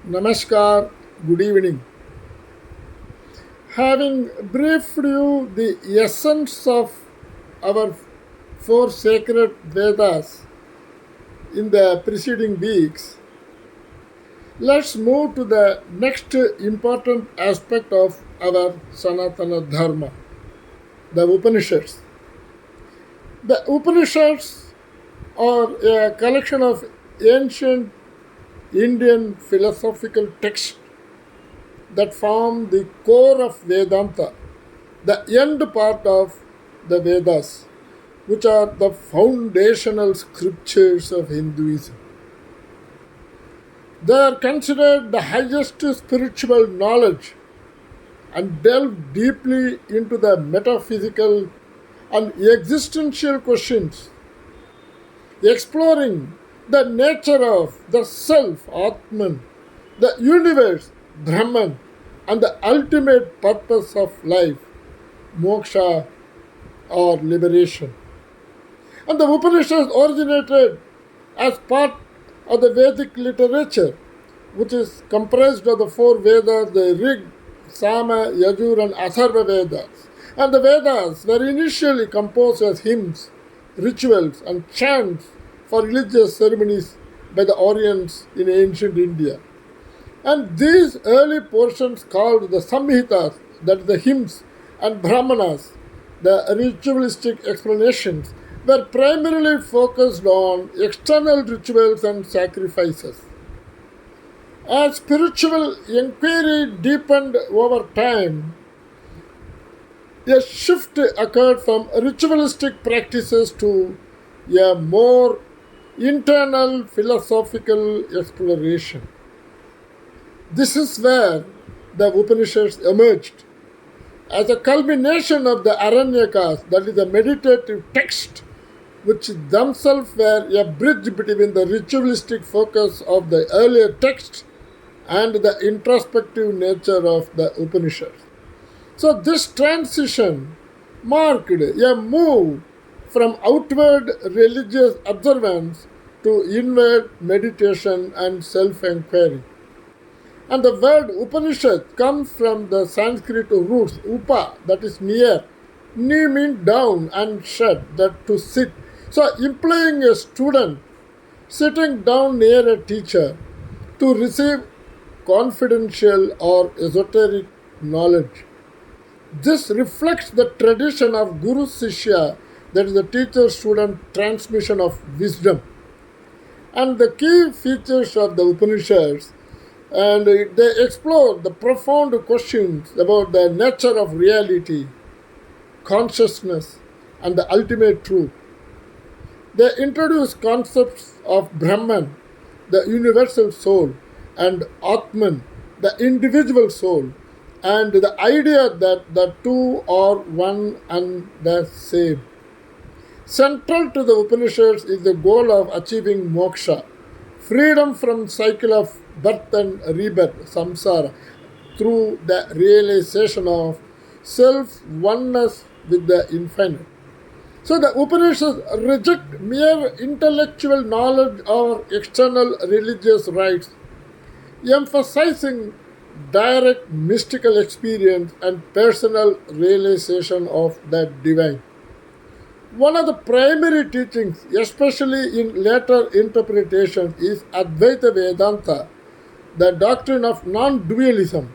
Namaskar, good evening. Having briefed you the essence of our four sacred Vedas in the preceding weeks, let's move to the next important aspect of our sanatana dharma, the Upanishads. The Upanishads are a collection of ancient Indian philosophical texts that form the core of Vedanta, the end part of the Vedas, which are the foundational scriptures of Hinduism. They are considered the highest spiritual knowledge and delve deeply into the metaphysical and existential questions, exploring the nature of the self, Atman, the universe, Brahman, and the ultimate purpose of life, moksha or liberation. And the Upanishads originated as part of the Vedic literature, which is comprised of the four Vedas, the Rig, Sama, Yajur, and Atharva Vedas. And the Vedas were initially composed as hymns, rituals, and chants for religious ceremonies by the Aryans in ancient India. And these early portions called the Samhitas, that is the hymns, and Brahmanas, the ritualistic explanations, were primarily focused on external rituals and sacrifices. As spiritual inquiry deepened over time, a shift occurred from ritualistic practices to a more internal philosophical exploration. This is where the Upanishads emerged as a culmination of the Aranyakas, that is the meditative text, which themselves were a bridge between the ritualistic focus of the earlier text and the introspective nature of the Upanishads. So, this transition marked a move from outward religious observance to inward meditation and self inquiry. And the word Upanishad comes from the Sanskrit roots upa, that is near, ni means down, and shad, that to sit. So, implying a student sitting down near a teacher to receive confidential or esoteric knowledge. This reflects the tradition of Guru Sishya, that is the teacher student transmission of wisdom. And the key features of the Upanishads, and they explore the profound questions about the nature of reality, consciousness, and the ultimate truth. They introduce concepts of Brahman, the universal soul, and Atman, the individual soul, and the idea that the two are one and the same. Central to the Upanishads is the goal of achieving moksha, freedom from cycle of birth and rebirth, samsara, through the realization of self oneness with the infinite. So the Upanishads reject mere intellectual knowledge or external religious rites, emphasizing direct mystical experience and personal realization of the divine. One of the primary teachings, especially in later interpretations, is Advaita Vedanta, the doctrine of non dualism,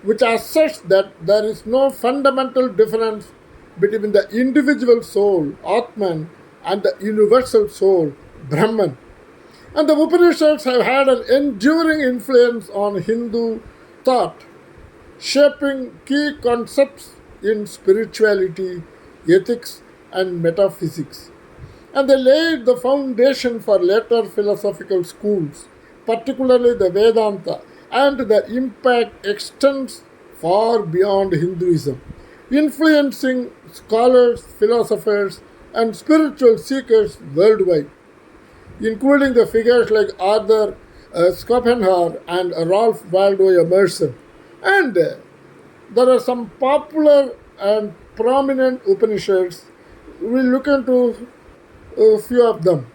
which asserts that there is no fundamental difference between the individual soul, Atman, and the universal soul, Brahman. And the Upanishads have had an enduring influence on Hindu thought, shaping key concepts in spirituality, ethics, and metaphysics. And they laid the foundation for later philosophical schools, particularly the Vedanta, and the impact extends far beyond Hinduism, influencing scholars, philosophers, and spiritual seekers worldwide, including the figures like Arthur Schopenhauer and Ralph Waldo Emerson. And there are some popular and prominent Upanishads. We'll look into a few of them.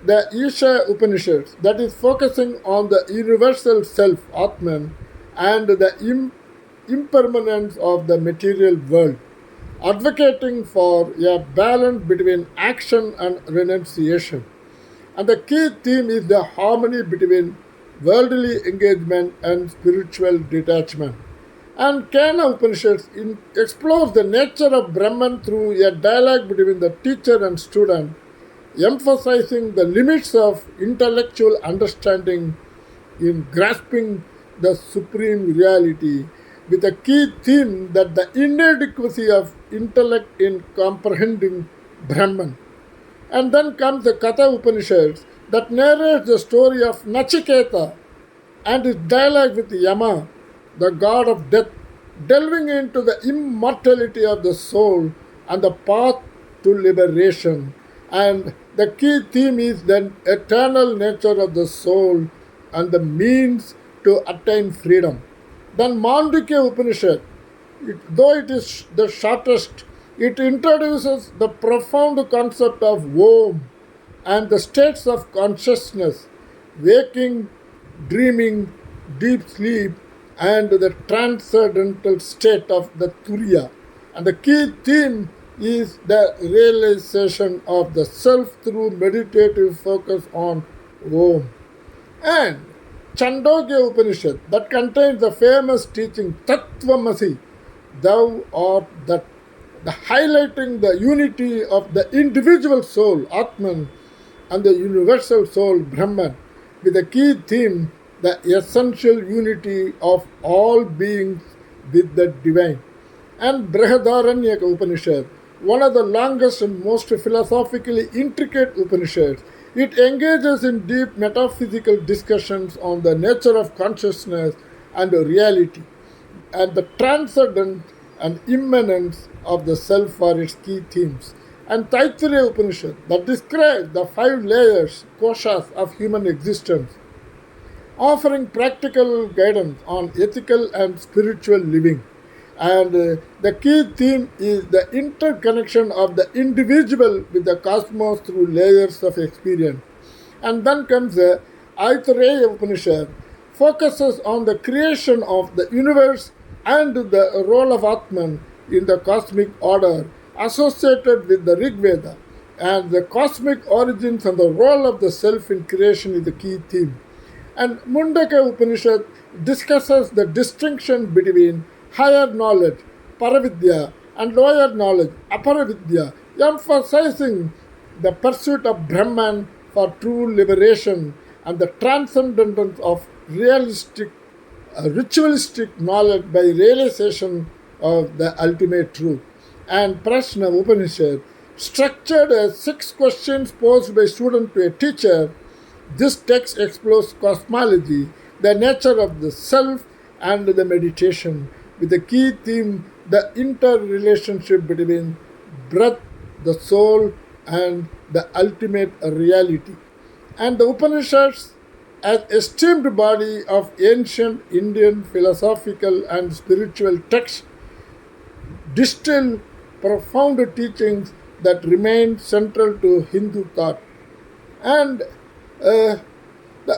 The Isha Upanishads, that is focusing on the universal self, Atman, and the impermanence of the material world, advocating for a balance between action and renunciation. And the key theme is the harmony between worldly engagement and spiritual detachment. And Kena Upanishads explores the nature of Brahman through a dialogue between the teacher and student, emphasizing the limits of intellectual understanding in grasping the supreme reality, with a key theme that the inadequacy of intellect in comprehending Brahman. And then comes the Katha Upanishads that narrates the story of Nachiketa and his dialogue with Yama, the god of death, delving into the immortality of the soul and the path to liberation. And the key theme is the eternal nature of the soul and the means to attain freedom. Then Mandukya Upanishad, though it is the shortest, it introduces the profound concept of Om and the states of consciousness, waking, dreaming, deep sleep, and the transcendental state of the Turiya. And the key theme is the realization of the self through meditative focus on Om. And Chandogya Upanishad, that contains the famous teaching Tattvamasi, thou art that, the highlighting the unity of the individual soul, Atman, and the universal soul, Brahman, with the key theme, the essential unity of all beings with the divine. And Brihadaranyaka Upanishad, one of the longest and most philosophically intricate Upanishads, it engages in deep metaphysical discussions on the nature of consciousness and reality, and the transcendence and immanence of the self are its key themes. And Taittiriya Upanishad, that describes the five layers, koshas, of human existence, offering practical guidance on ethical and spiritual living. And the key theme is the interconnection of the individual with the cosmos through layers of experience. And then comes the Aitareya Upanishad, focuses on the creation of the universe and the role of Atman in the cosmic order associated with the Rig Veda. And the cosmic origins and the role of the self in creation is the key theme. And Mundaka Upanishad discusses the distinction between higher knowledge, Paravidya, and lower knowledge, Aparavidya, emphasizing the pursuit of Brahman for true liberation and the transcendence of ritualistic knowledge by realization of the ultimate truth. And Prashna Upanishad, structured as 6 questions posed by student to a teacher, this text explores cosmology, the nature of the self, and the meditation, with the key theme the interrelationship between breath, the soul, and the ultimate reality. And the Upanishads, as esteemed body of ancient Indian philosophical and spiritual texts, distill profound teachings that remain central to Hindu thought. And the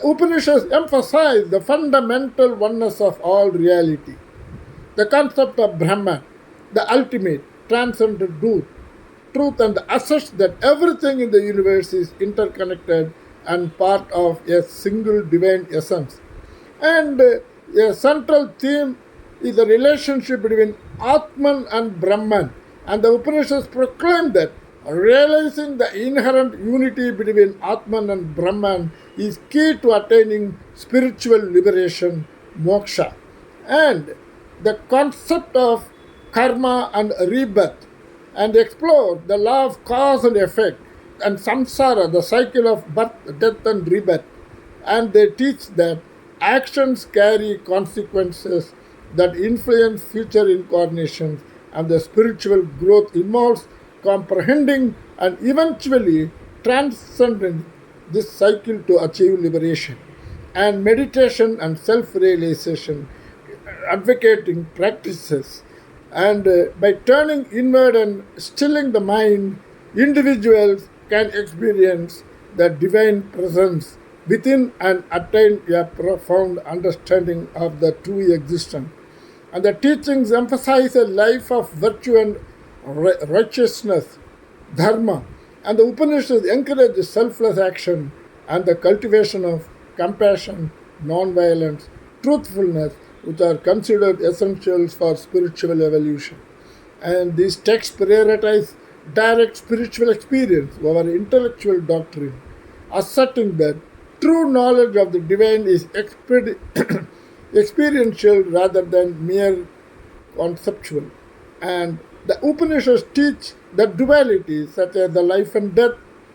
Upanishads emphasize the fundamental oneness of all reality, the concept of Brahman, the ultimate, transcendent truth, and asserts that everything in the universe is interconnected and part of a single divine essence. And a central theme is the relationship between Atman and Brahman. And the Upanishads proclaim that realizing the inherent unity between Atman and Brahman is key to attaining spiritual liberation, moksha. And the concept of karma and rebirth, and explore the law of cause and effect, and samsara, the cycle of birth, death, and rebirth. And they teach that actions carry consequences that influence future incarnations, and the spiritual growth involves comprehending and eventually transcending this cycle to achieve liberation. And meditation and self realization, advocating practices. And by turning inward and stilling the mind, individuals can experience the divine presence within and attain a profound understanding of the true existence. And the teachings emphasize a life of virtue and righteousness, dharma, and the Upanishads encourage selfless action and the cultivation of compassion, non-violence, truthfulness, which are considered essentials for spiritual evolution. And these texts prioritize direct spiritual experience over intellectual doctrine, asserting that true knowledge of the divine is experiential rather than mere conceptual. And the Upanishads teach that dualities such as the life and death,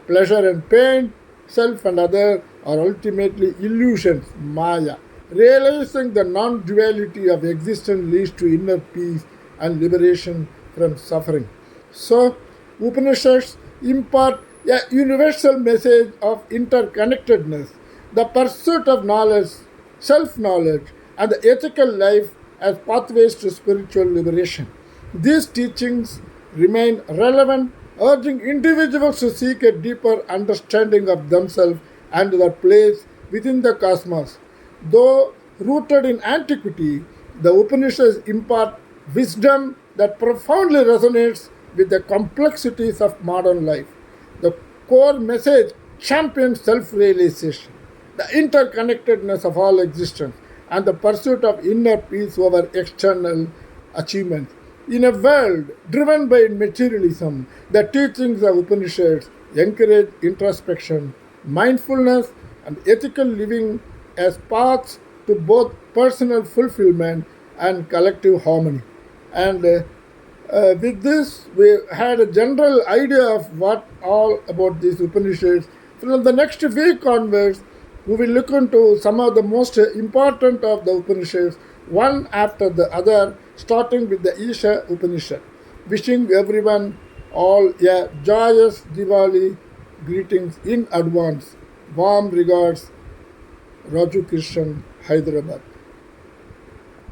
pleasure and pain, self and other are ultimately illusions, maya. Realizing the non duality of existence leads to inner peace and liberation from suffering. So, Upanishads impart a universal message of interconnectedness, the pursuit of knowledge, self knowledge, and the ethical life as pathways to spiritual liberation. These teachings remain relevant, urging individuals to seek a deeper understanding of themselves and their place within the cosmos. Though rooted in antiquity, the Upanishads impart wisdom that profoundly resonates with the complexities of modern life. The core message champions self realization, the interconnectedness of all existence, and the pursuit of inner peace over external achievements. In a world driven by materialism, the teachings of Upanishads encourage introspection, mindfulness, and ethical living as paths to both personal fulfillment and collective harmony. And with this, we had a general idea of what all about these Upanishads. From the next week onwards, we will look into some of the most important of the Upanishads, one after the other, starting with the Isha Upanishad. Wishing everyone all a joyous Diwali. Greetings in advance. Warm regards, Raju Krishan, Hyderabad.